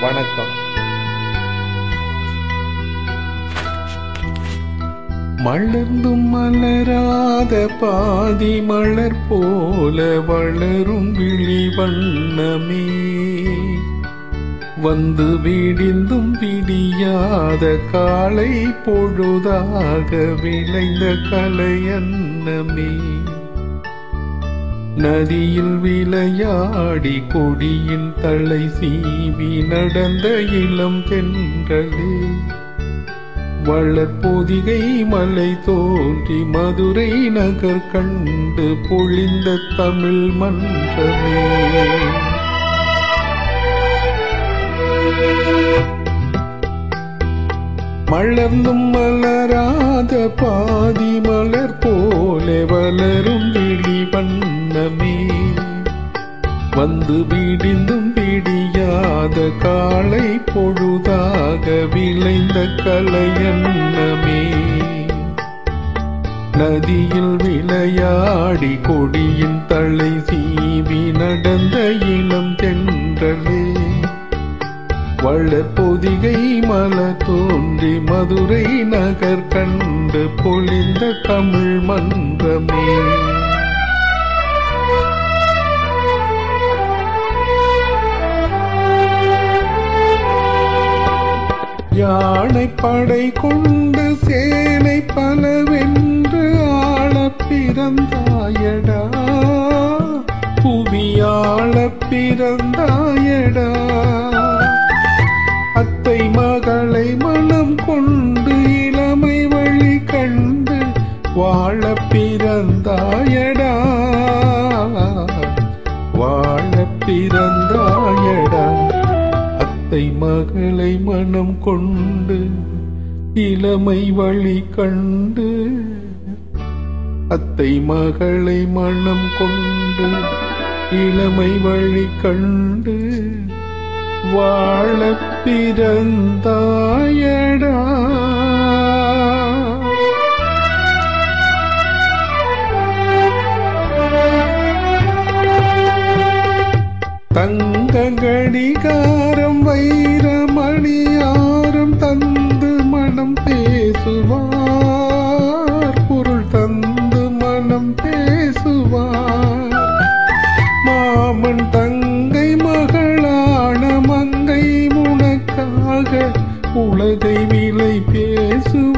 வணக்கம். மலர்ந்தும் மலராத பாதி மலர் போல வளரும் விழி வண்ணமே, வந்து விடிந்தும் விடியாத காலை பொழுதாக விளைந்த கலையன்னமே, நதியில் விளையாடி கொடியின் தலை சீவி நடந்த இளம் தென்றலே, வளர்பொதிகை மலை தோன்றி மதுரை நகர் கண்டு பொழிந்த தமிழ் மன்றமே, மலர்ந்தும் மலராத பாதி மலர் போல வளரும் விழி வண்ணமே, வந்து விடிந்தும் விடியாத காலை பொழுதாக விளைந்த கலையன்னமே, நதியில் விளையாடி கொடியின் தலை சீவி நடந்த இளம் தென்றலே, வளர்பொதிகை மலர் தோன்றி மதுரை நகர் கண்டு பொழிந்த தமிழ் மன்றமே, யானை படை கொண்டு சேனை பலவென்று ஆள பிறந்தாயடா, புவியாள பிறந்தாயடா, அத்தை மகளை மனம் கொண்டு இளமை வழி கண்டு வாழ பிறந்தாயடா, வாழ பிறந்தாயடா, அத்தை மகளை மனம் கொண்டு இளமை வழி கண்டு, அத்தை மகளை மனம் கொண்டு இளமை வழி கண்டு வாழ பிறந்தாயடா. தங்க கடிகாரம் வைரமணியாரம் தந்து மனம் பேசுவார், பொருள் தந்து மனம் பேசுவார், மாமன் தங்கை மகளான மங்கை உனக்காக உலகை விலை பேசுவார்,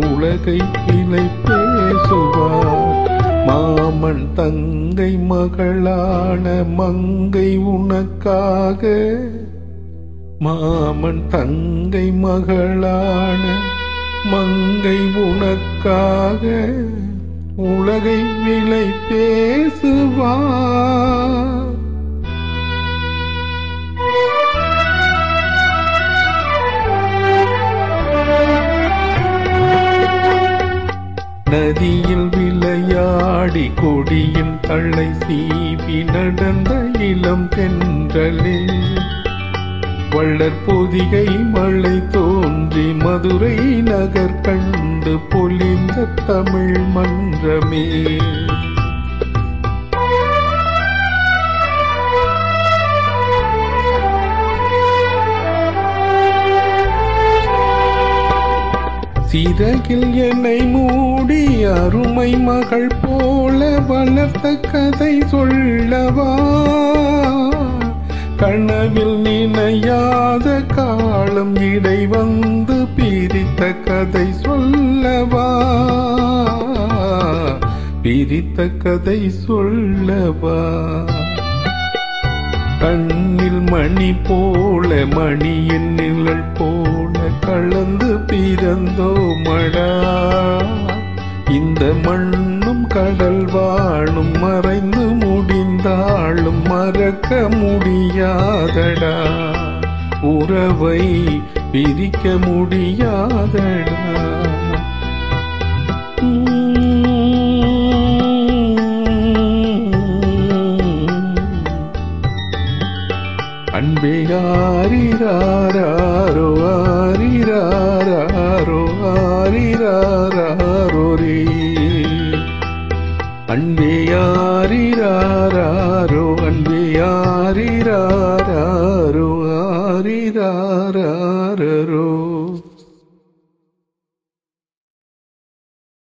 உலகை விலை பேசுவார், மாமன் தங்கை மகளான மங்கை உனக்காக, மாமன் தங்கை மகளான மங்கை உனக்காக உலகை விலை பேசுவார். நதியில் விளையாடி கொடியின் தலை சீவி நடந்த இளம் தென்றலே, வளர்பொதிகை மலை தோன்றி மதுரை நகர் கண்டு பொழிந்த தமிழ் மன்றமே, சிறகில் என்னை மூடி அருமை மகள் போல வளர்த்த கதை சொல்லவா, கனவில் நினையாத காலம் இடை வந்து பிரித்த கதை சொல்லவா, பிரித்த கதை சொல்லவா, கண்ணில் மணி போல மணியின் நிழல் போல கலந்து பிறந்தோமடா, இந்த மண்ணும் கடல் வாழும் மறைந்து முடிந்தாலும் மறக்க முடியாதடா, உறவை பிரிக்க முடியாதடா. அன்பே ஆரிராரோ ஆரிராரோ ஆரிராரோ ரே, அன்பே ஆரிராரோ அன்பே ஆரிராரோ ஆரிராரா